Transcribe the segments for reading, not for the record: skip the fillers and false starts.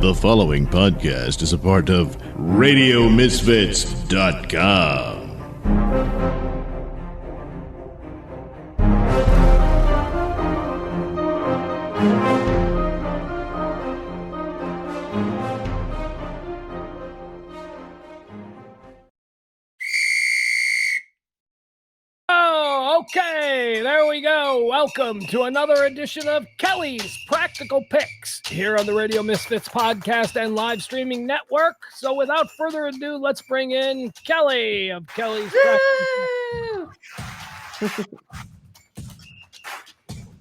The following podcast is a part of RadioMisfits.com. Okay, there we go. Welcome to another edition of Kelly's Practical Pics here on the Radio Misfits podcast and live streaming network. So without further ado, let's bring in Kelly of Kelly's Practical Pics.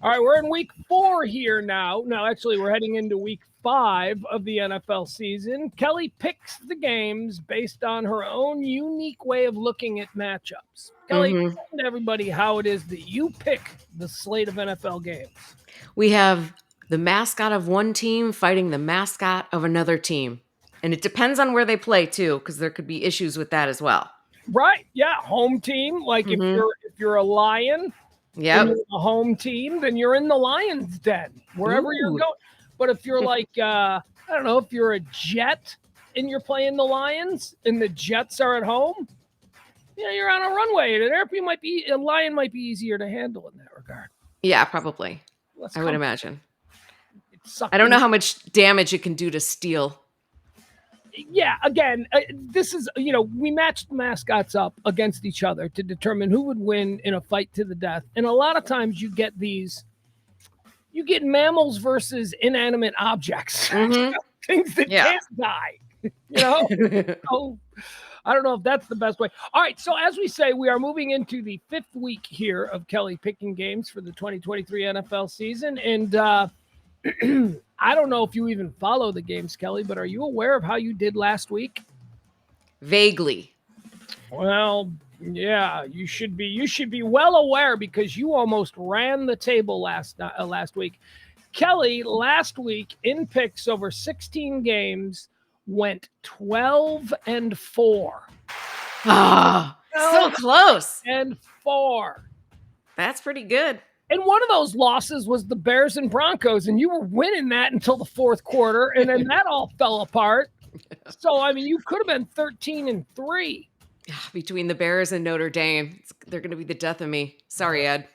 All right, we're in week 4 here now. No, actually, we're heading into week 5 of the NFL season. Kelly picks the games based on her own unique way of looking at matchups. Kelly, tell everybody how it is that you pick the slate of NFL games. We have the mascot of one team fighting the mascot of another team. And it depends on where they play, too, because there could be issues with that as well. Right, yeah, home team. Like if you're a Lion, yep, and you're a home team, then you're in the Lion's den, wherever you're going. But if you're like, I don't know, if you're a Jet and you're playing the Lions and the Jets are at home, you're on a runway. A Lion might be easier to handle in that regard. Yeah, probably. I would imagine. I don't know how much damage it can do to steel. Yeah, again, this is, we matched mascots up against each other to determine who would win in a fight to the death. And a lot of times you get mammals versus inanimate objects, things that can't die, So, I don't know if that's the best way. All right, so as we say, we are moving into the 5th week here of Kelly picking games for the 2023 NFL season. And I don't know if you even follow the games, Kelly, but are you aware of how you did last week? Vaguely. Well, yeah, you should be well aware because you almost ran the table last week. Kelly, last week in picks over 16 games, went 12-4. Ah, so close. And 4. That's pretty good. And one of those losses was the Bears and Broncos, and you were winning that until the 4th quarter, and then that all fell apart. So, I mean, you could have been 13-3. Between the Bears and Notre Dame, they're going to be the death of me. Sorry, Ed.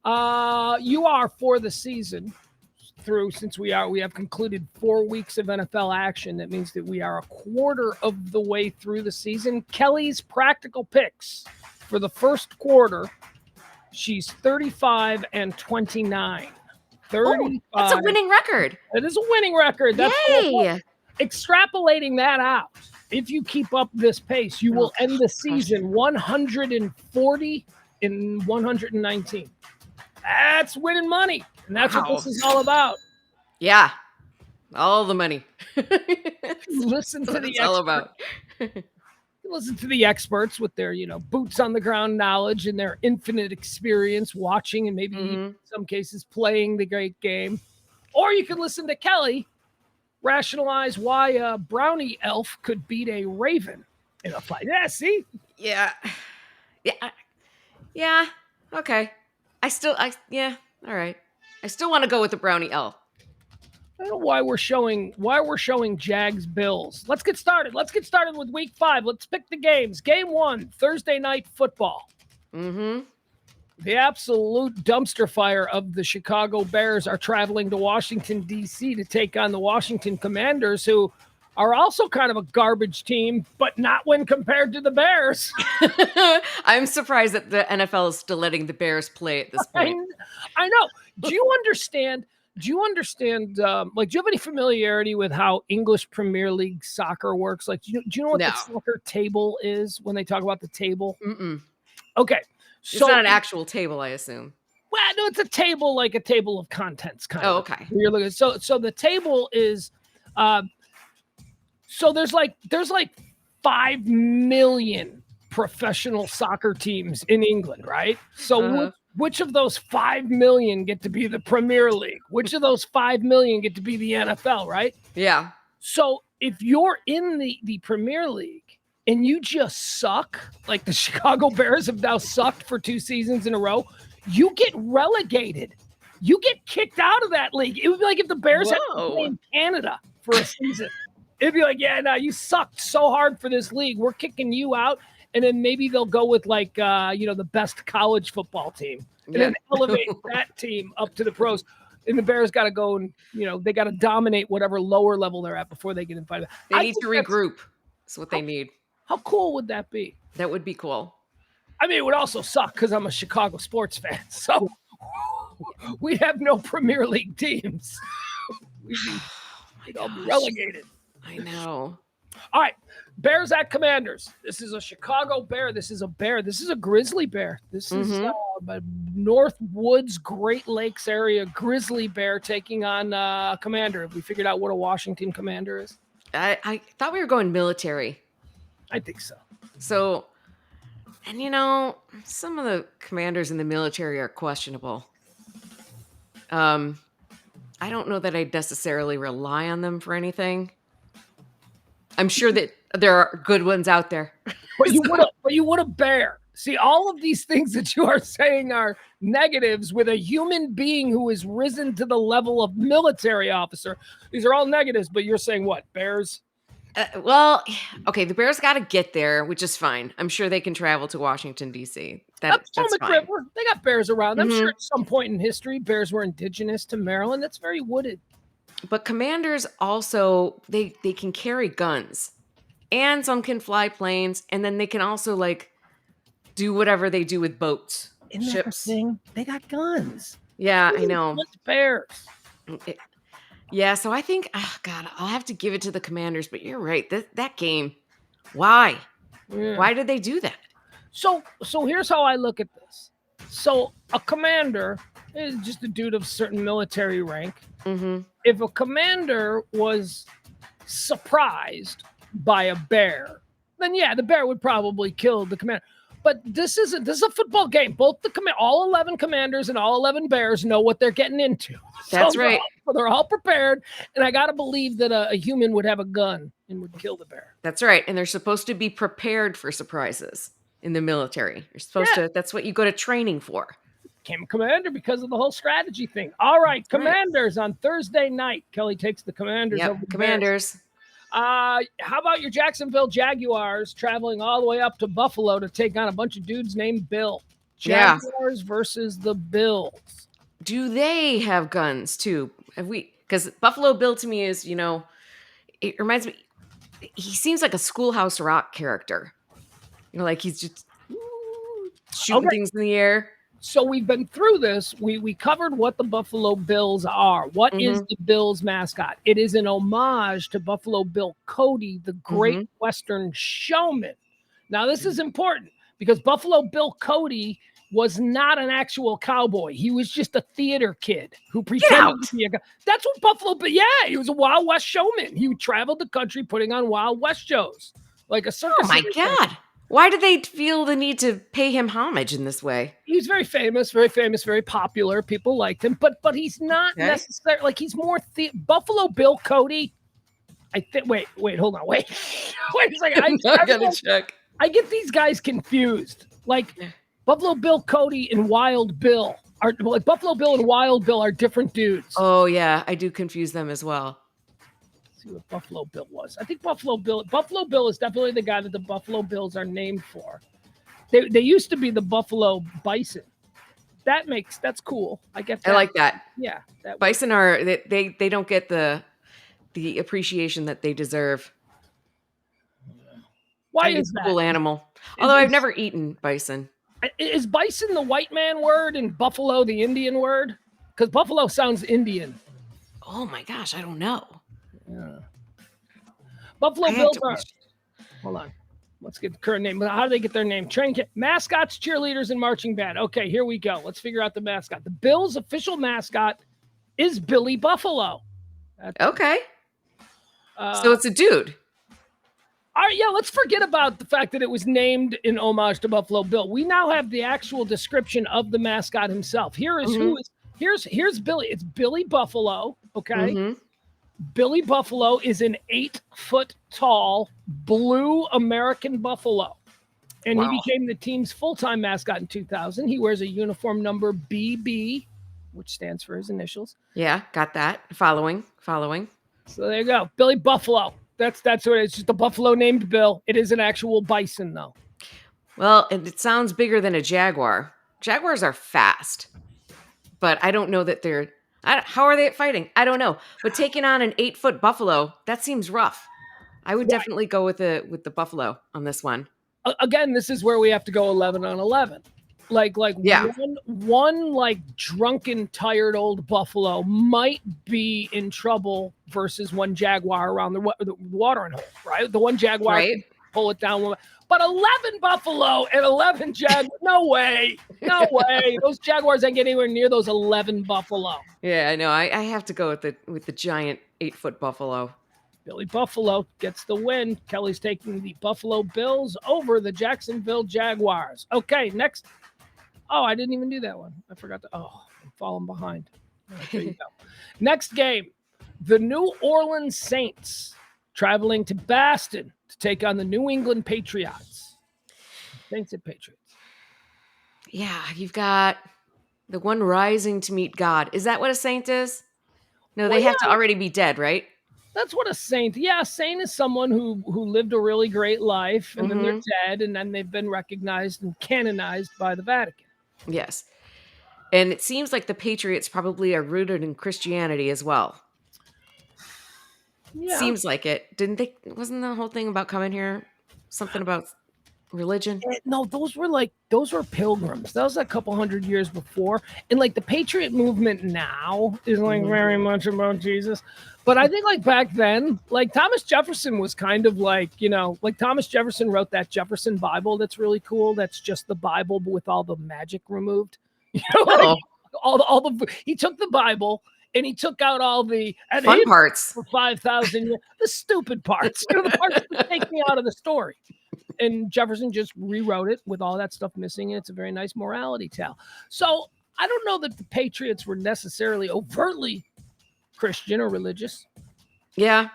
You are for the season through, since we have concluded 4 weeks of NFL action. That means that we are a quarter of the way through the season. Kelly's practical picks for the first quarter. She's 35-29. 35. That's a winning record. It is a winning record. That's Yay. Extrapolating that out. If you keep up this pace, you will end the season 140-119. That's winning money. And that's what this is all about. Yeah. All the money. Listen to the experts. All about. Listen to the experts with their, boots on the ground knowledge and their infinite experience watching and maybe in some cases playing the great game. Or you can listen to Kelly rationalize why a brownie elf could beat a raven in a fight. Yeah, see? Yeah. Okay. All right. I still want to go with the brownie elf. I don't know why we're showing Jags Bills. Let's get started. Let's get started with week 5. Let's pick the games. Game 1, Thursday night football. The absolute dumpster fire of the Chicago Bears are traveling to Washington, D.C. to take on the Washington Commanders, who are also kind of a garbage team, but not when compared to the Bears. I'm surprised that the NFL is still letting the Bears play at this point. I know. Do you understand, do you have any familiarity with how English Premier League soccer works? Like, do you know what the soccer table is when they talk about the table? Okay. So, it's not an actual table, I assume. Well, no, it's a table, like a table of contents kind of. Oh, okay. You're looking, so the table is, so there's like 5 million professional soccer teams in England, right? So which of those 5 million get to be the Premier League? Which of those 5 million get to be the NFL, right? Yeah. So if you're in the Premier League and you just suck, like the Chicago Bears have now sucked for 2 seasons in a row, you get relegated. You get kicked out of that league. It would be like if the Bears had to play in Canada for a season. It'd be like, yeah, no, you sucked so hard for this league. We're kicking you out. And then maybe they'll go with like, the best college football team and then elevate that team up to the pros. And the Bears got to go and, they got to dominate whatever lower level they're at before they get invited. They need to regroup. That's what they need. How cool would that be? That would be cool. I mean, it would also suck because I'm a Chicago sports fan. So we'd have no Premier League teams. We'd all be relegated. I know. All right. Bears at Commanders. This is a Chicago Bear. This is a bear. This is a grizzly bear. This is North Woods, Great Lakes area grizzly bear taking on Commander. Have we figured out what a Washington Commander is? I thought we were going military. I think so. So, and some of the commanders in the military are questionable. I don't know that I'd necessarily rely on them for anything. I'm sure that there are good ones out there. But you would a bear. See, all of these things that you are saying are negatives with a human being who has risen to the level of military officer. These are all negatives, but you're saying what? Bears? Okay, the Bears got to get there, which is fine. I'm sure they can travel to Washington, D.C. That's fine. River. They got bears around. I'm sure at some point in history, bears were indigenous to Maryland. That's very wooded. But commanders also, they can carry guns. And some can fly planes. And then they can also, do whatever they do with boats. Isn't ships. That the thing? They got guns. Yeah, I know. Bears. Yeah, so I think, I'll have to give it to the Commanders, but you're right. That game, why? Yeah. Why did they do that? So here's how I look at this. So a commander is just a dude of certain military rank. Mm-hmm. If a commander was surprised by a bear, then yeah, the bear would probably kill the commander. But this is a football game. Both all 11 commanders and all 11 bears know what they're getting into. That's right. They're all prepared, and I got to believe that a human would have a gun and would kill the bear. That's right, and they're supposed to be prepared for surprises in the military. You're supposed to. That's what you go to training for. Became a commander because of the whole strategy thing. All right, Commanders on Thursday night. Kelly takes the Commanders over the Commanders. Bears. How about your Jacksonville Jaguars traveling all the way up to Buffalo to take on a bunch of dudes named Bill? Jaguars versus the Bills. Do they have guns too? Because Buffalo Bill to me is, it reminds me, he seems like a Schoolhouse Rock character. He's just shooting things in the air. So we've been through this. We covered what the Buffalo Bills are. What is the Bills mascot? It is an homage to Buffalo Bill Cody, the great Western showman. Now, this is important because Buffalo Bill Cody was not an actual cowboy. He was just a theater kid who pretended to be a guy. That's what Buffalo Bill, he was a Wild West showman. He traveled the country putting on Wild West shows like a circus. Oh, my God. Why did they feel the need to pay him homage in this way? He was very famous, very popular. People liked him, but he's not necessarily he's more Buffalo Bill Cody. I think. Wait, hold on, wait a second. I gotta check. I get these guys confused. Buffalo Bill Cody and Wild Bill are Buffalo Bill and Wild Bill are different dudes. Oh yeah, I do confuse them as well. See what Buffalo Bill was. I think Buffalo Bill is definitely the guy that the Buffalo Bills are named for. They used to be the Buffalo Bison. That's cool. I get that. I like that. Yeah. Bison are they don't get the appreciation that they deserve. Why is that? Cool animal. Although I've never eaten bison. Is bison the white man word and buffalo the Indian word? Because buffalo sounds Indian. Oh my gosh, I don't know. Yeah. Buffalo Bills are. Hold on. Let's get the current name. How do they get their name? Training camp. Mascots, cheerleaders, and marching band. Okay, here we go. Let's figure out the mascot. The Bills' official mascot is Billy Buffalo. Okay. So it's a dude. All right, let's forget about the fact that it was named in homage to Buffalo Bill. We now have the actual description of the mascot himself. Here's Billy. It's Billy Buffalo, okay? Mm-hmm. Billy Buffalo is an 8-foot tall blue American buffalo. And he became the team's full-time mascot in 2000. He wears a uniform number BB, which stands for his initials. Yeah, got that. Following. So there you go. Billy Buffalo. That's what it is. Just a buffalo named Bill. It is an actual bison, though. Well, and it sounds bigger than a jaguar. Jaguars are fast, but I don't know that they're. How are they at fighting? I don't know. But taking on an 8-foot buffalo, that seems rough. I would definitely go with the buffalo on this one. Again, this is where we have to go 11 on 11. One like drunken, tired old buffalo might be in trouble versus one jaguar around the watering hole, right? The one jaguar can pull it down. But 11 buffalo and 11 jaguars, no way. Those jaguars ain't getting anywhere near those 11 buffalo. Yeah, I know. I have to go with the giant 8-foot buffalo. Billy Buffalo gets the win. Kelly's taking the Buffalo Bills over the Jacksonville Jaguars. Okay, next. Oh, I didn't even do that one. I forgot to. Oh, I'm falling behind. Right, there you go. Next game, the New Orleans Saints traveling to Boston to take on the New England Patriots. Saints and Patriots. Yeah, you've got the one rising to meet God. Is that what a saint is? No, they have to already be dead, right? That's what a saint. Yeah, a saint is someone who lived a really great life, and then they're dead, and then they've been recognized and canonized by the Vatican. Yes. And it seems like the Patriots probably are rooted in Christianity as well. Yeah. Seems like it. Wasn't the whole thing about coming here something about religion? No, those were pilgrims. That was a couple hundred years before. And like the Patriot movement now is like very much about Jesus. But I think like back then, like Thomas Jefferson was kind of like, like Thomas Jefferson wrote that Jefferson Bible that's really cool. That's just the Bible but with all the magic removed. He took the Bible and he took out all the fun parts for 5,000 years. The stupid parts, the parts that take me out of the story. And Jefferson just rewrote it with all that stuff missing. And it's a very nice morality tale. So I don't know that the Patriots were necessarily overtly Christian or religious. Yeah,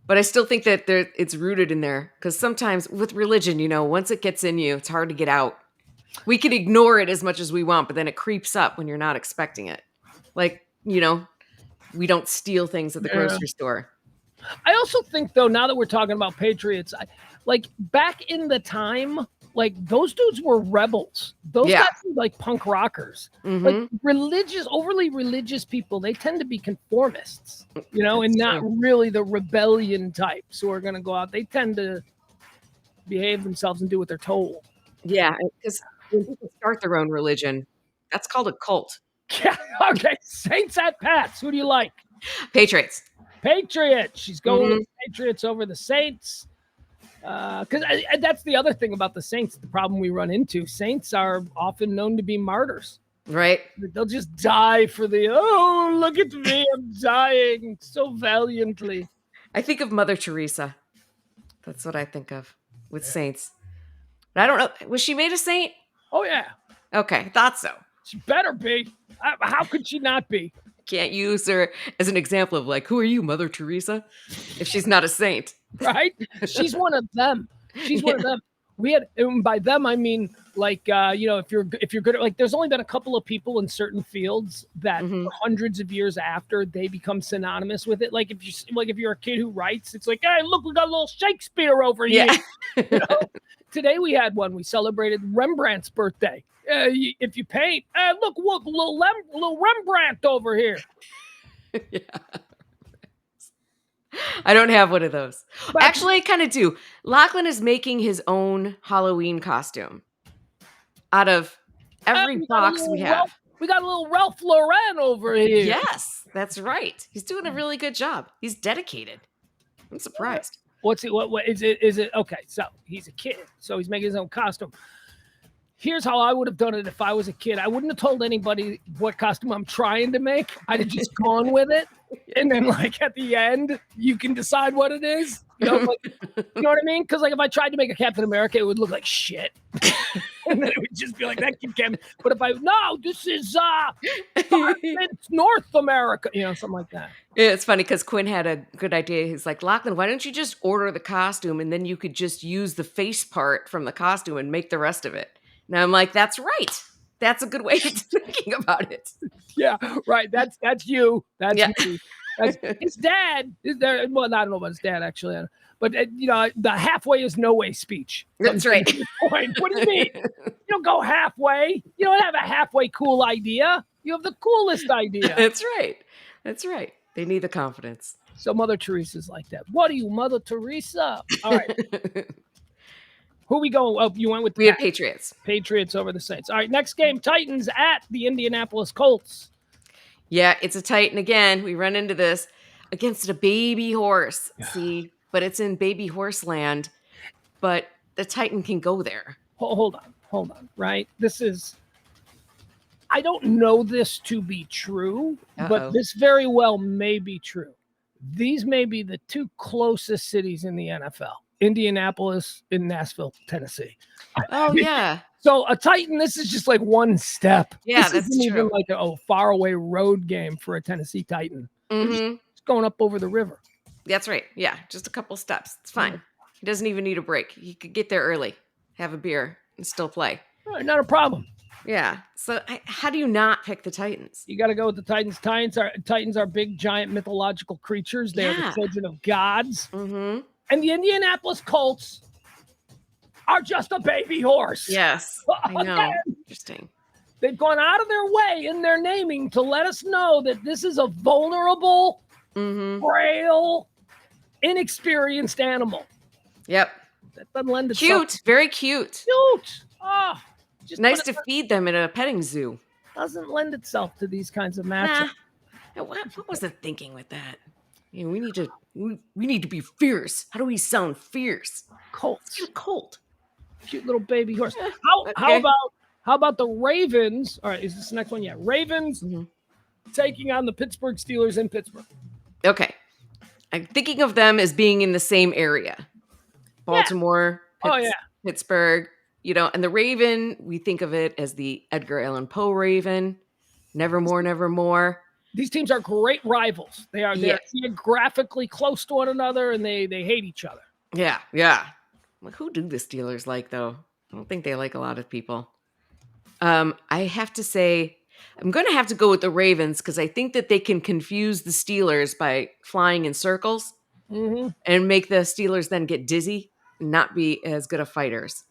but I still think that it's rooted in there because sometimes with religion, once it gets in you, it's hard to get out. We can ignore it as much as we want, but then it creeps up when you're not expecting it. Like, we don't steal things at the grocery store. I also think, though, now that we're talking about Patriots, like back in the time, like those dudes were rebels. Those guys were like punk rockers. Like overly religious people, they tend to be conformists, and not really the rebellion types who are going to go out. They tend to behave themselves and do what they're told. Yeah, because when people start their own religion, that's called a cult. Yeah, okay. Saints at Pats. Who do you like? Patriots. She's going with the Patriots over the Saints. Because that's the other thing about the Saints, the problem we run into. Saints are often known to be martyrs. Right. They'll just die for look at me, I'm dying so valiantly. I think of Mother Teresa. That's what I think of with saints. But I don't know. Was she made a saint? Oh, yeah. Okay, thought so. She better be. How could she not be? Can't use her as an example of like, who are you, Mother Teresa? If she's not a saint. Right? She's one of them. One of them. We had, and by them I mean like if you're good at, like, there's only been a couple of people in certain fields that for hundreds of years after they become synonymous with it. Like if you're a kid who writes, it's like, hey, look, we got a little Shakespeare over here. Today we had one. We celebrated Rembrandt's birthday. If you paint, look, little Rembrandt over here. Yeah. I don't have one of those. But actually, I kind of do. Lachlan is making his own Halloween costume out of every box we have. We got a little Ralph Lauren over here. Yes, that's right. He's doing a really good job. He's dedicated. I'm surprised. What's it? What is it? Is it okay? So he's a kid, so he's making his own costume. Here's how I would have done it if I was a kid. I wouldn't have told anybody what costume I'm trying to make. I'd have just gone with it. And then, like, at the end, you can decide what it is. You know what I mean? Because, like, if I tried to make a Captain America, it would look like shit. And then it would just be like, that kid can. But if this is it's North America, something like that. Yeah, it's funny because Quinn had a good idea. He's like, Lachlan, why don't you just order the costume and then you could just use the face part from the costume and make the rest of it. And I'm like, that's right. That's a good way of thinking about it. Yeah, right. That's you. That's me. His dad is there. Well, I don't know about his dad actually, but the halfway is no way speech. That's right. Point. What do you mean? You don't go halfway. You don't have a halfway cool idea. You have the coolest idea. That's right. That's right. They need the confidence. So Mother Teresa's like that. What are you, Mother Teresa? All right. Who we going? Oh, you went with We had Patriots. Patriots over the Saints. All right, next game, Titans at the Indianapolis Colts. Yeah, it's a Titan again. We run into this against a baby horse. See, but it's in baby horse land. But the Titan can go there. Hold on. Right? I don't know this to be true, but this very well may be true. These may be the two closest cities in the NFL. Indianapolis and Nashville, Tennessee. Oh, yeah. So a Titan, this is just like one step. Yeah, this that's isn't true. even like a faraway road game for a Tennessee Titan. Mm-hmm. It's going up over the river. That's right. Yeah, just a couple steps. It's fine. He doesn't even need a break. He could get there early, have a beer, and still play. Right, not a problem. Yeah. So how do you not pick the Titans? You got to go with the Titans. Titans are big, giant mythological creatures. They are the children of gods. Mm-hmm. And the Indianapolis Colts are just a baby horse. Yes, I know. Interesting. They've gone out of their way in their naming to let us know that this is a vulnerable, frail, inexperienced animal. Yep. That doesn't lend itself. Cute. Very cute. Cute. Oh, just nice to feed them in a petting zoo. Doesn't lend itself to these kinds of matchups. Nah. What was the thinking with that? We need to be fierce. How do we sound fierce? Colts. Colt. Cute little baby horse. How about the Ravens? All right, is this the next one? Yeah. Ravens taking on the Pittsburgh Steelers in Pittsburgh. Okay. I'm thinking of them as being in the same area. Baltimore, Pittsburgh, and the Raven, we think of it as the Edgar Allan Poe Raven. Nevermore, nevermore. These teams are great rivals. They are geographically close to one another, and they hate each other. Yeah, yeah. Well, who do the Steelers like, though? I don't think they like a lot of people. I have to say, I'm going to have to go with the Ravens because I think that they can confuse the Steelers by flying in circles and make the Steelers then get dizzy and not be as good of fighters.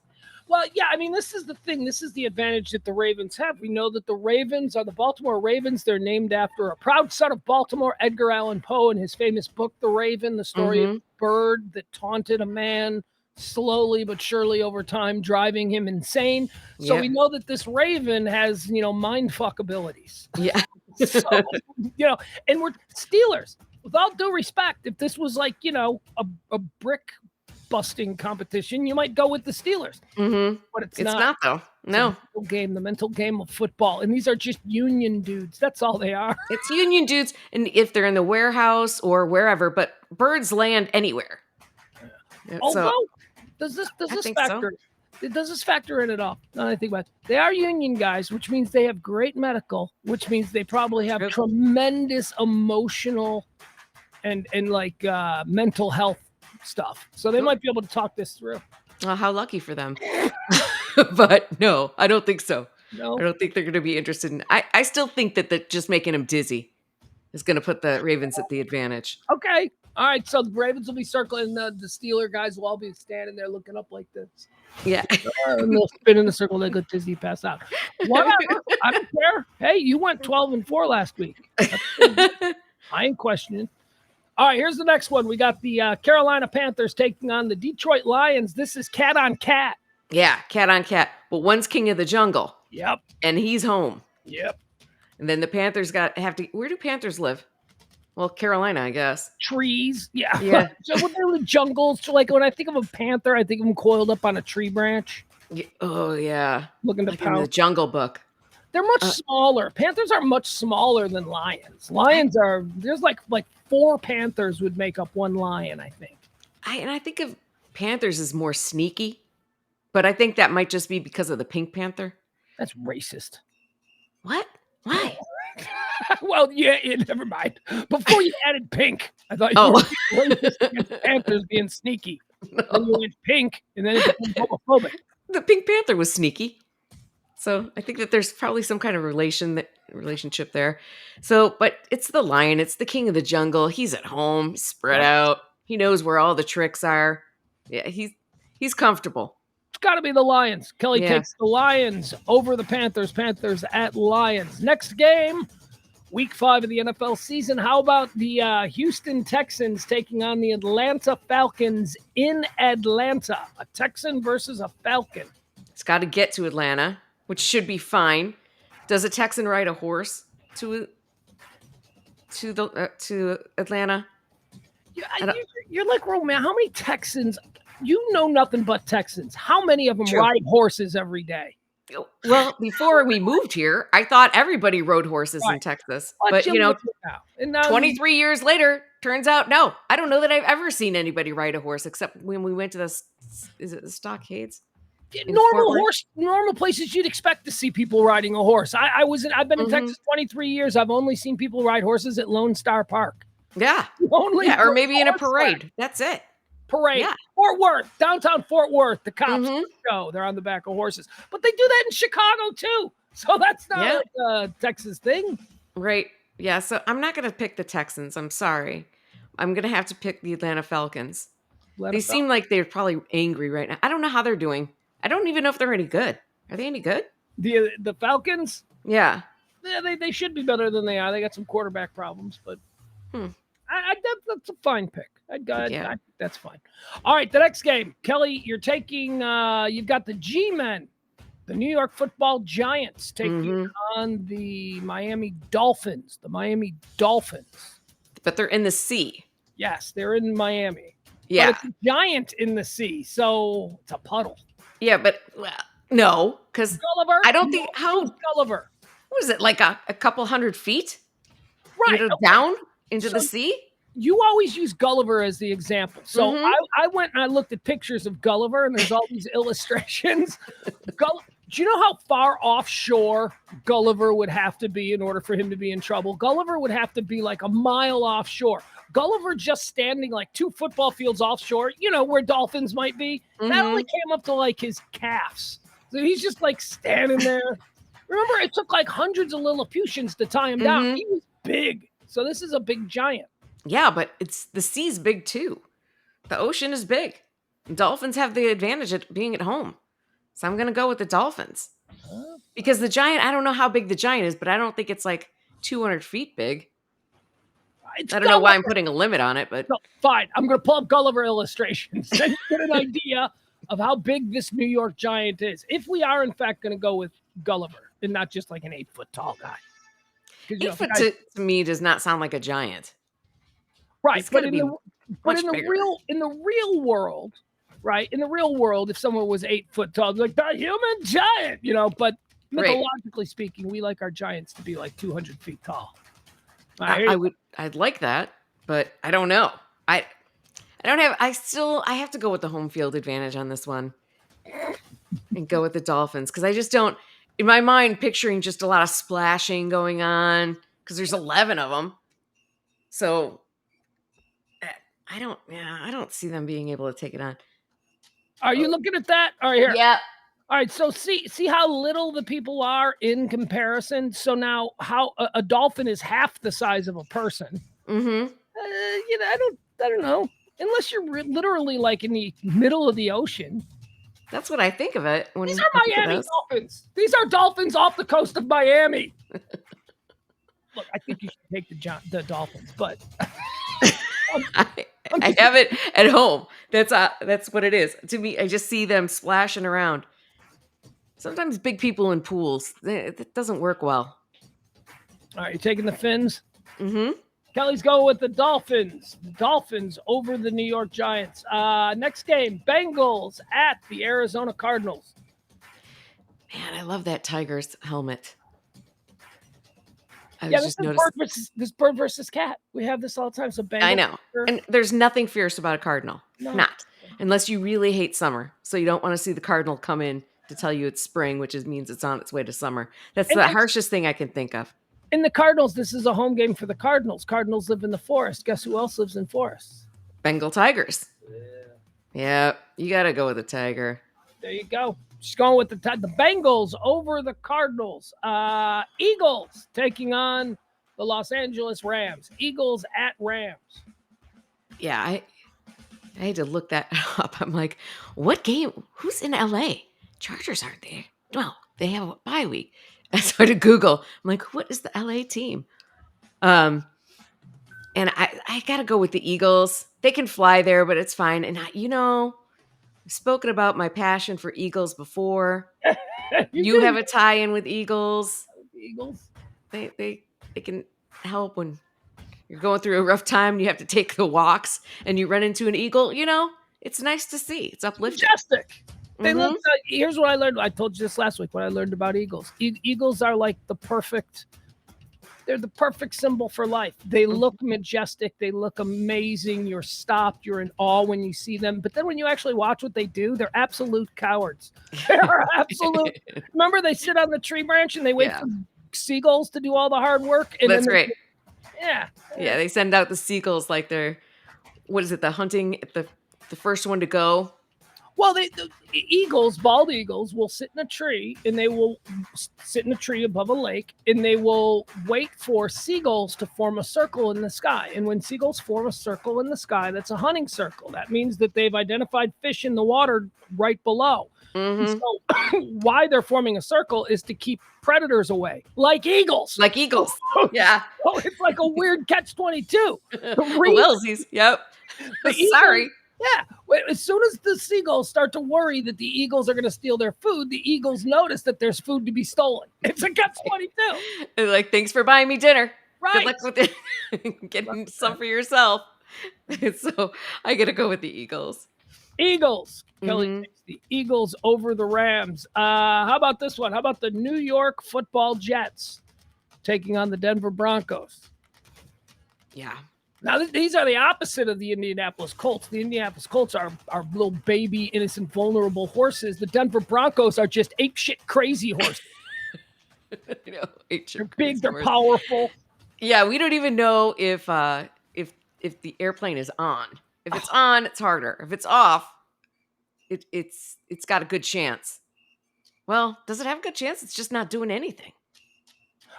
Well, yeah, I mean, this is the thing. This is the advantage that the Ravens have. We know that the Ravens are the Baltimore Ravens. They're named after a proud son of Baltimore, Edgar Allan Poe, in his famous book, The Raven, the story of a bird that taunted a man slowly but surely over time, driving him insane. So we know that this Raven has, mind fuck abilities. Yeah. So, and we're Steelers. With all due respect, if this was like, a brick busting competition, you might go with the Steelers. But it's not though. No. The mental game of football. And these are just union dudes. That's all they are. It's union dudes. And if they're in the warehouse or wherever, but birds land anywhere. Although, does this factor in at all? Now I think about it. They are union guys, which means they have great medical, which means they probably have tremendous emotional and mental health stuff. So they might be able to talk this through. Well, how lucky for them. But no, I don't think so. No. I don't think they're going to be interested in. I still think that just making them dizzy is going to put the Ravens at the advantage. Okay. All right. So the Ravens will be circling. The Steeler guys will all be standing there looking up like this. Yeah. And they'll spin in the circle. They go dizzy, pass out. Whatever. I don't care. Hey, you went 12-4 last week. I ain't questioning. All right, here's the next one. We got the Carolina Panthers taking on the Detroit Lions. This is cat on cat. Yeah, cat on cat. But one's king of the jungle. Yep. And he's home. Yep. And then the Panthers have to. Where do Panthers live? Well, Carolina, I guess. Trees. Yeah. Yeah. So when they're in the jungles, so like when I think of a panther, I think of them coiled up on a tree branch. Yeah. Oh, yeah. Looking to like in the Jungle Book. They're much smaller. Panthers are much smaller than lions. Lions are, there's like 4 panthers would make up one lion, I think. I think of panthers as more sneaky, but I think that might just be because of the Pink Panther. That's racist. What? Why? Well, yeah, never mind. Before you added pink, I thought you were racist against panthers being sneaky. No. Then you went pink, and then it became homophobic. The Pink Panther was sneaky. So I think that there's probably some kind of relationship there. So, but it's the lion. It's the king of the jungle. He's at home, spread out. He knows where all the tricks are. Yeah, he's comfortable. It's got to be the Lions. Kelly Yeah. takes the Lions over the Panthers. Panthers at Lions. Next game, Week 5 of the NFL season. How about the Houston Texans taking on the Atlanta Falcons in Atlanta? A Texan versus a Falcon. It's got to get to Atlanta, which should be fine. Does a Texan ride a horse to Atlanta? You're like, Roman, how many Texans? You know nothing but Texans. How many of them True. ride horses every day? Well, before we moved here, I thought everybody rode horses in Texas. But, 23 years later, turns out, no. I don't know that I've ever seen anybody ride a horse except when we went to the Stockades? Normal places you'd expect to see people riding a horse. I've been in Texas 23 years. I've only seen people ride horses at Lone Star Park. Yeah. Or maybe in a parade. That's it. Parade. Yeah. Fort Worth, downtown Fort Worth. The cops go. They're on the back of horses. But they do that in Chicago too. So that's not like a Texas thing. Right. Yeah. So I'm not going to pick the Texans. I'm sorry. I'm going to have to pick the Atlanta Falcons. They seem like they're probably angry right now. I don't know how they're doing. I don't even know if they're any good. Are they any good? The Falcons? Yeah. They should be better than they are. They got some quarterback problems, but that's a fine pick. I think that's fine. All right, the next game. Kelly, you're taking you've got the G-Men, the New York Football Giants taking on the Miami Dolphins. The Miami Dolphins. But they're in the sea. Yes, they're in Miami. Yeah. But it's a giant in the sea, so it's a puddle. Yeah, but no, because Gulliver. I don't think Gulliver. What is it, like a couple hundred feet? Right. Down into the sea? You always use Gulliver as the example. So I went and I looked at pictures of Gulliver, and there's all these illustrations. Do you know how far offshore Gulliver would have to be in order for him to be in trouble? Gulliver would have to be like a mile offshore. Gulliver just standing like 2 football fields offshore, where dolphins might be. That only came up to like his calves. So he's just like standing there. Remember, it took like hundreds of Lilliputians to tie him down. He was big. So this is a big giant. Yeah, but the sea's big too. The ocean is big. Dolphins have the advantage of being at home. So I'm going to go with the Dolphins. Because the giant, I don't know how big the giant is, but I don't think it's like 200 feet big. I don't know why I'm putting a limit on it, but... No, fine. I'm going to pull up Gulliver illustrations and get an idea of how big this New York giant is. If we are, in fact, going to go with Gulliver and not just like an 8-foot tall guy. 8 foot to me does not sound like a giant. Right, but in the real world, right? In the real world, if someone was 8 foot tall, like the human giant, but mythologically speaking, we like our giants to be like 200 feet tall. I'd like that, but I don't know. I have to go with the home field advantage on this one and go with the Dolphins. Cause I just don't, in my mind, picturing just a lot of splashing going on because there's 11 of them. So I don't see them being able to take it on. Are you looking at that? All right, here. Yeah. All right, so see how little the people are in comparison. So now, how a dolphin is half the size of a person. Mm-hmm. I don't know. Unless you're literally like in the middle of the ocean. That's what I think of it. These are Miami Dolphins. These are dolphins off the coast of Miami. Look, I think you should take the Dolphins, but I have it at home. That's what it is. To me, I just see them splashing around. Sometimes big people in pools, it doesn't work well. All right, you're taking the Fins? Mm-hmm. Kelly's going with the Dolphins. The Dolphins over the New York Giants. Next game, Bengals at the Arizona Cardinals. Man, I love that Tiger's helmet. This is bird versus cat. We have this all the time. So Bengals. I know. And there's nothing fierce about a cardinal. No. Not. Unless you really hate summer. So you don't want to see the cardinal come in to tell you it's spring, which means it's on its way to summer. That's the harshest thing I can think of. In the Cardinals, this is a home game for the Cardinals. Cardinals live in the forest. Guess who else lives in forests? Bengal Tigers. Yeah, you got to go with the Tiger. There you go. Just going with the Bengals over the Cardinals. Eagles taking on the Los Angeles Rams. Eagles at Rams. Yeah, I had to look that up. I'm like, what game? Who's in LA? Chargers aren't there. Well, they have a bye week. I started to Google. I'm like, what is the LA team? And I got to go with the Eagles. They can fly there, but it's fine. And I've spoken about my passion for Eagles before. You have a tie-in with Eagles. Eagles. They can help when you're going through a rough time and you have to take the walks and you run into an eagle. It's nice to see. It's uplifting. Majestic. They look. Here's what I learned. I told you this last week. What I learned about eagles. Eagles are like the perfect. They're the perfect symbol for life. They look majestic. They look amazing. You're stopped. You're in awe when you see them. But then when you actually watch what they do, they're absolute cowards. They're absolute. Remember, they sit on the tree branch and they wait for seagulls to do all the hard work. And That's right. Yeah. Yeah, they send out the seagulls like they're, what is it, the hunting, the first one to go? Well, the eagles, bald eagles, will sit in a tree, and they will sit in a tree above a lake, and they will wait for seagulls to form a circle in the sky. And when seagulls form a circle in the sky, that's a hunting circle. That means that they've identified fish in the water right below. So why they're forming a circle is to keep predators away, like eagles. Yeah. Oh, it's like a weird catch-22. Willsies. Yep. Sorry. Yeah. As soon as the seagulls start to worry that the eagles are going to steal their food, the eagles notice that there's food to be stolen. It's a catch-22. They're like, thanks for buying me dinner. Right. Good luck with it. Getting some for yourself. So I got to go with the Eagles. Eagles. Kelly takes the Eagles over the Rams. How about this one? How about the New York Football Jets taking on the Denver Broncos? Yeah. Now, these are the opposite of the Indianapolis Colts. The Indianapolis Colts are little baby, innocent, vulnerable horses. The Denver Broncos are just apeshit crazy horses. They're big, they're powerful. Yeah, we don't even know if the airplane is on. If it's on, it's harder. If it's off, it's got a good chance. Well, does it have a good chance? It's just not doing anything.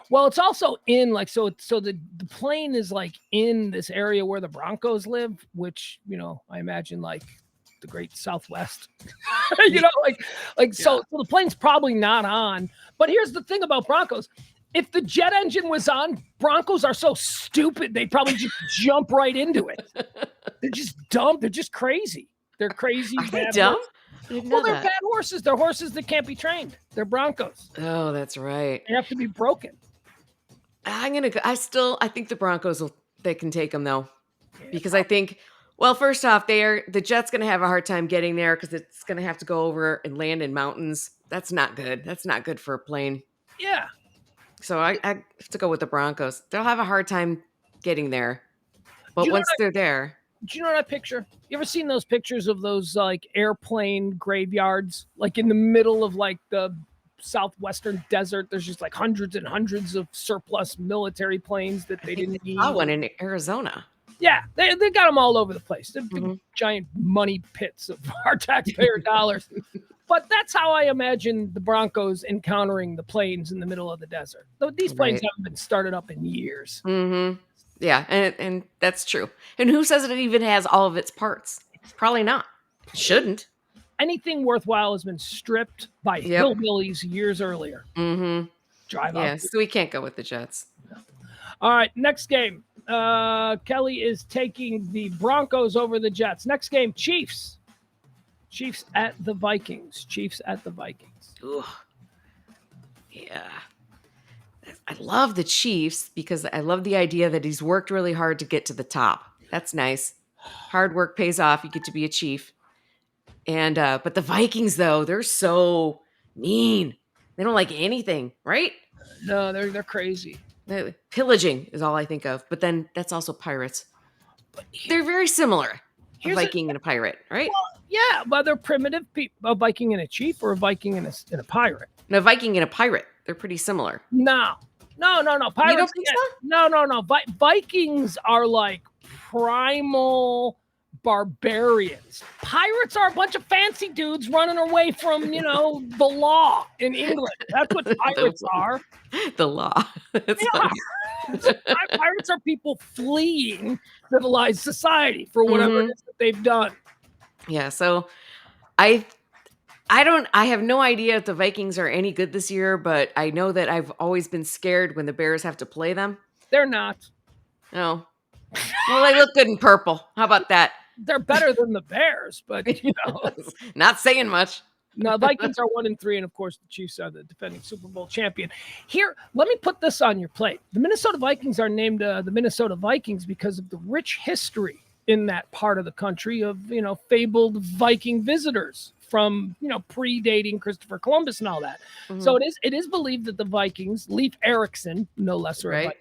Well, it's also in so the plane is like in this area where the Broncos live, which, I imagine like the great Southwest, so the plane's probably not on. But here's the thing about Broncos. If the jet engine was on, Broncos are so stupid, they probably just jump right into it. They're just dumb. They're just crazy. They're crazy. Are they dumb? Well, they're bad horses. They're horses that can't be trained. They're Broncos. Oh, that's right. They have to be broken. I think the Broncos they can take them though, because I think, well, first off, the Jets going to have a hard time getting there because it's going to have to go over and land in mountains. That's not good. That's not good for a plane. Yeah. So I have to go with the Broncos. They'll have a hard time getting there, but once they're there. Do you know what I picture? You ever seen those pictures of those like airplane graveyards, like in the middle of like the southwestern desert? There's just like hundreds and hundreds of surplus military planes that they didn't need. I saw one in Arizona. Yeah, they got them all over the place. They're big, giant money pits of our taxpayer dollars. But that's how I imagine the Broncos encountering the planes in the middle of the desert. Though these planes haven't been started up in years. Yeah, and that's true. And who says it even has all of its parts? Probably not. It shouldn't. Anything worthwhile has been stripped by hillbillies years earlier. Drive out. Yeah, so we can't go with the Jets. No. All right, next game. Kelly is taking the Broncos over the Jets. Next game, Chiefs. Chiefs at the Vikings. Ooh. Yeah. I love the Chiefs because I love the idea that he's worked really hard to get to the top. That's nice. Hard work pays off. You get to be a Chief. And but the Vikings, though, they're so mean. They don't like anything, right? No, they're crazy. Pillaging is all I think of. But then that's also pirates. They're very similar. A Viking and a pirate, right? Well, yeah, but they're primitive people. A Viking and a chief, or a Viking and a pirate? No, Viking and a pirate. They're pretty similar. No. Pirates, you don't think so? No. Vikings are like primal, barbarians. Pirates are a bunch of fancy dudes running away from, the law in England. That's what pirates are. The law. That's funny. Pirates are people fleeing civilized society for whatever it is that they've done. Yeah, so I have no idea if the Vikings are any good this year, but I know that I've always been scared when the Bears have to play them. They're not. Oh. Well, they look good in purple. How about that? They're better than the Bears, but not saying much. No, Vikings are 1-3, and of course the Chiefs are the defending Super Bowl champion. Here, let me put this on your plate. The Minnesota Vikings are named the Minnesota Vikings because of the rich history in that part of the country of, fabled Viking visitors from, predating Christopher Columbus and all that. So it is believed that the Vikings, Leif Erikson, no lesser a Viking,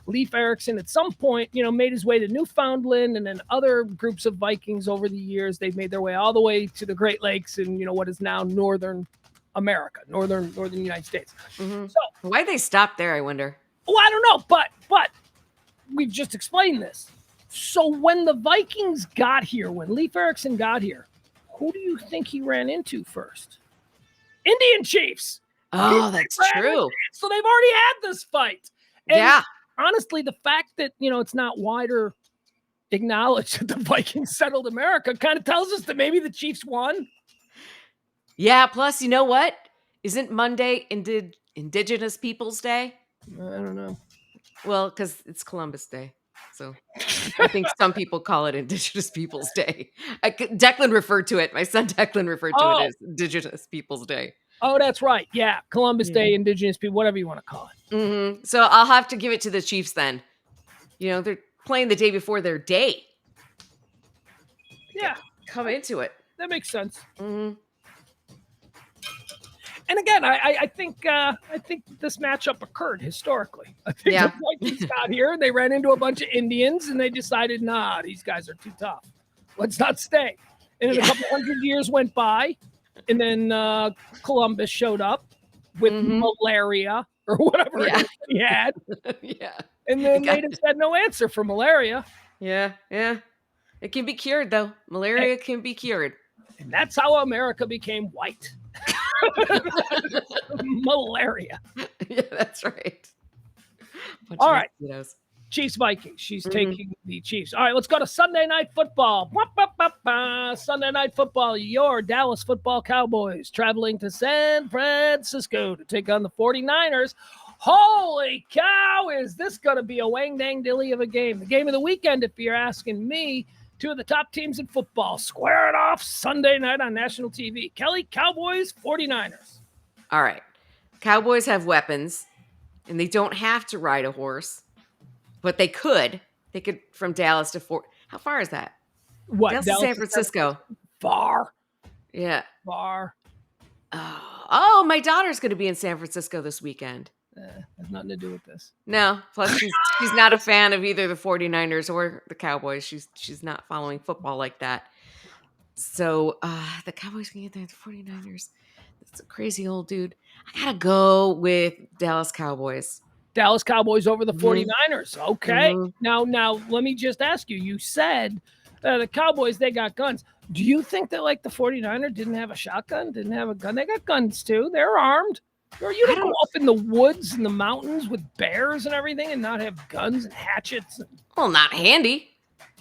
Leif Erikson at some point, made his way to Newfoundland, and then other groups of Vikings over the years, they've made their way all the way to the Great Lakes and, what is now Northern America, Northern United States. So why'd they stop there, I wonder? Well, I don't know, but we've just explained this. So when the Vikings got here, when Leif Erikson got here, who do you think he ran into first? Indian chiefs. Oh, that's true. So they've already had this fight. And yeah. Honestly, the fact that, it's not wider acknowledged that the Vikings settled America kind of tells us that maybe the Chiefs won. Yeah, plus, you know what? Isn't Monday Indigenous Peoples Day? I don't know. Well, because it's Columbus Day. So I think some people call it Indigenous Peoples Day. Declan referred to it. My son Declan referred to it as Indigenous Peoples Day. Oh, that's right. Yeah. Columbus Day, Indigenous people, whatever you want to call it. So I'll have to give it to the Chiefs then. They're playing the day before their day. Yeah. Come into it. That makes sense. And again, I think this matchup occurred historically. I think the Vikings got here, they ran into a bunch of Indians, and they decided, nah, these guys are too tough. Let's not stay. And then a couple hundred years went by, and then Columbus showed up with malaria or whatever he had. And then they just had no answer for malaria. Yeah. It can be cured, though. Malaria can be cured. And that's how America became white. Malaria. Yeah, that's right. All right. Chiefs Vikings. She's taking the Chiefs. All right, let's go to Sunday Night Football. Sunday Night Football. Your Dallas Football Cowboys traveling to San Francisco to take on the 49ers. Holy cow, is this going to be a wang-dang-dilly of a game? The game of the weekend, if you're asking me. Two of the top teams in football square it off Sunday night on national TV. Kelly, Cowboys, 49ers. All right. Cowboys have weapons, and they don't have to ride a horse, but they could. They could from Dallas to Fort. How far is that? What? Dallas to San Francisco. Far. Yeah. Far. Oh, my daughter's going to be in San Francisco this weekend. Has nothing to do with this. No, plus she's not a fan of either the 49ers or the Cowboys. She's not following football like that. So the Cowboys can get there, the 49ers. That's a crazy old dude. I gotta go with Dallas Cowboys. Dallas Cowboys over the 49ers. Okay. Now let me just ask you. You said the Cowboys, they got guns. Do you think that the 49ers didn't have a shotgun, didn't have a gun? They got guns too. They're armed. Or you don't go up in the woods and the mountains with bears and everything and not have guns and hatchets. Well, not handy.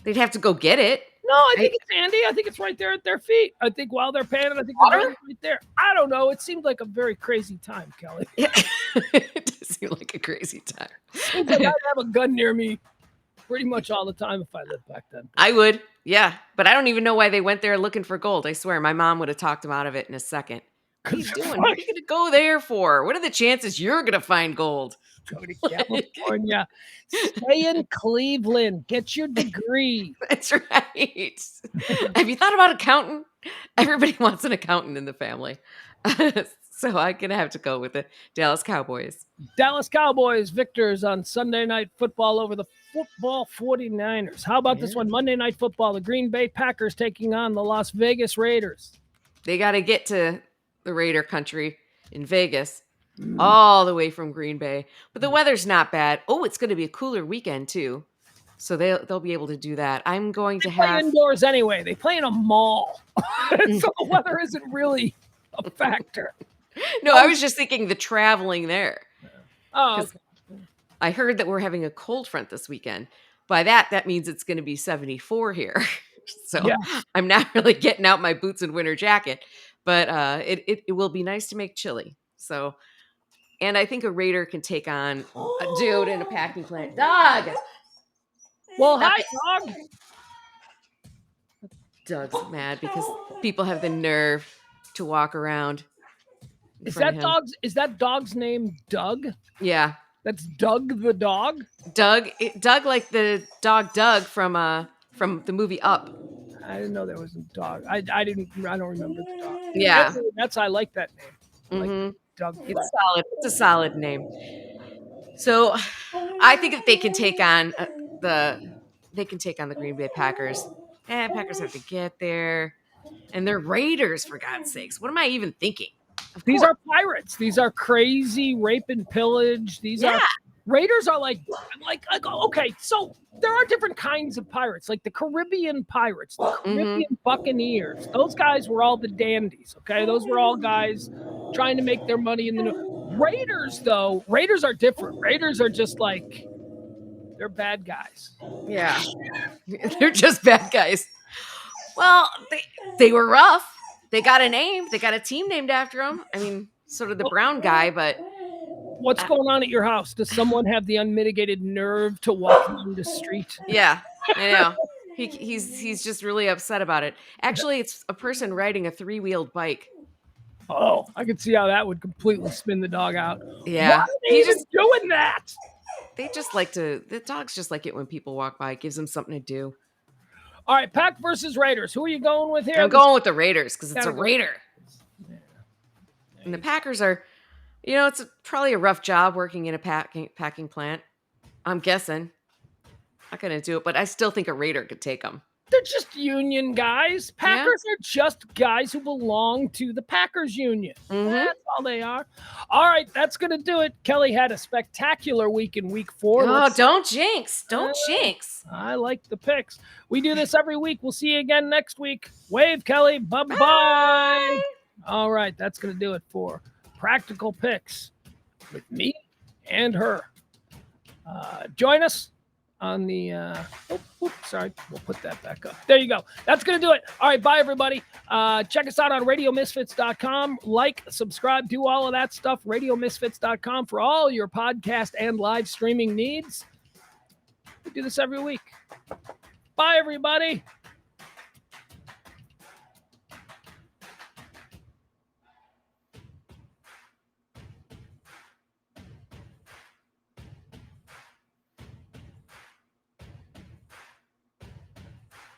They'd have to go get it. No, I think it's handy. I think it's right there at their feet. I think while they're panning, I think they're right there. I don't know. It seemed like a very crazy time, Kelly. It does seem like a crazy time. Seems like I'd have a gun near me pretty much all the time if I lived back then. I would, yeah. But I don't even know why they went there looking for gold. I swear, my mom would have talked them out of it in a second. What are you doing? What are you going to go there for? What are the chances you're going to find gold? Go to California. Stay in Cleveland. Get your degree. That's right. Have you thought about accountant? Everybody wants an accountant in the family. So I'm going to have to go with the Dallas Cowboys. Dallas Cowboys victors on Sunday Night Football over the football 49ers. How about this one? Monday Night Football. The Green Bay Packers taking on the Las Vegas Raiders. They got to get to the Raider country in Vegas, all the way from Green Bay. But the weather's not bad. Oh, it's going to be a cooler weekend, too. So they'll be able to do that. I'm going to play have indoors anyway. They play in a mall, so the weather isn't really a factor. No, I was just thinking the traveling there. Oh, 'Cause I heard that we're having a cold front this weekend. By that means it's going to be 74 here. So yes. I'm not really getting out my boots and winter jacket, but it will be nice to make chili. So, and I think a Raider can take on a dude in a packing plant. Dog. Well, Stop hi, it. dog. Doug's mad because people have the nerve to walk around in Is front that of him. dog's name Doug? Yeah, That's Doug the dog? Doug like the dog Doug from the movie Up. I didn't know there was a dog. I don't remember the dog. Yeah. Anyway, I like that name. I like Mhm. Doug. It's solid. It's a solid name. So, I think that they can take on the Green Bay Packers. Packers have to get there, and they're Raiders, for God's sakes. What am I even thinking? These are pirates. These are crazy rape and pillage. These are Raiders are like okay. So there are different kinds of pirates, like the Caribbean pirates, the Caribbean Buccaneers. Those guys were all the dandies. Okay, those were all guys trying to make their money in the Raiders. Though Raiders are different. Raiders are just like they're bad guys. Yeah, they're just bad guys. Well, they were rough. They got a name. They got a team named after them. I mean, sort of the brown guy, but what's going on at your house? Does someone have the unmitigated nerve to walk down the street? Yeah, I know. He's just really upset about it. Actually, it's a person riding a 3-wheeled bike. Oh, I can see how that would completely spin the dog out. Yeah, why are they even doing that? The dogs just like it when people walk by. It gives them something to do. All right, Pack versus Raiders. Who are you going with here? I'm going with the Raiders because it's a Raider. Yeah. And the Packers are, it's probably a rough job working in a packing plant. I'm guessing. Not going to do it, but I still think a Raider could take them. They're just union guys. Packers are just guys who belong to the Packers union. That's all they are. All right, that's going to do it. Kelly had a spectacular week in week 4. Oh, don't jinx. Don't jinx. I like the picks. We do this every week. We'll see you again next week. Wave, Kelly. Bye-bye. All right, that's going to do it for Practical Picks with me and her. Join us on the sorry, we'll put that back up. There you go. That's gonna do it. All right, bye everybody. Check us out on radiomisfits.com. Like, subscribe, do all of that stuff. Radiomisfits.com for all your podcast and live streaming needs. We do this every week. Bye everybody.